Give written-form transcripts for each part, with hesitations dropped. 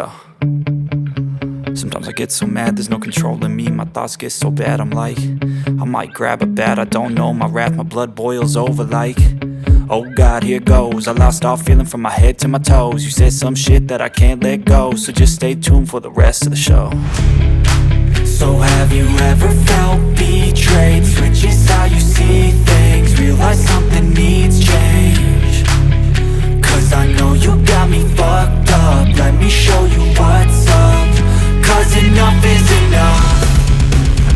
go. Sometimes I get so mad, there's no controlling me. My thoughts get so bad, I'm like, I might grab a bat, I don't know. My wrath, my blood boils over like, oh God, here goes. I lost all feeling from my head to my toes. You said some shit that I can't let go, so just stay tuned for the rest of the show. So have you ever felt betrayed? Switches how you see things, realize something needs change. Cause I know you got me fucked up, let me show you what's up. Cause enough is enough.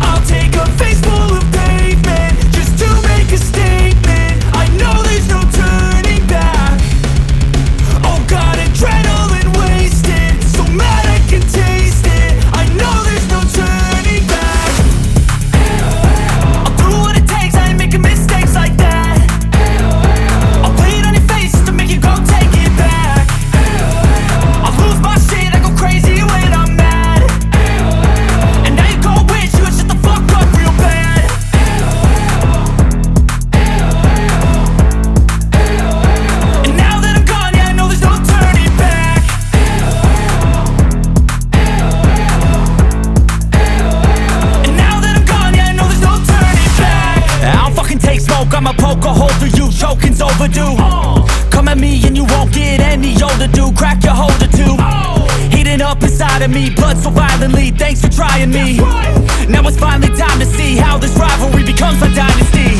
I'll take a face full of pavement just to make a statement. I know there's no turning back. Oh God, adrenaline wasted, so mad I can taste it. I know there's no turning back. I'll do what it takes, I ain't making mistakes like that. I'll play it on your face to make you go take it back. I'll lose my shit, I go crazy when I'm mad. And now you go wish you would shut the fuck up real bad. And now that I'm gone, yeah, I know there's no turning back. And now that I'm gone, yeah, I know there's no turning back. I don't fucking take smoke, I'ma poke a hole through you, choking's overdue. Come at me and you won't get any older, dude. Crack your holder too. Heating up inside of me, blood so violently, thanks for trying me. Now it's finally time to see how this rivalry becomes a dynasty.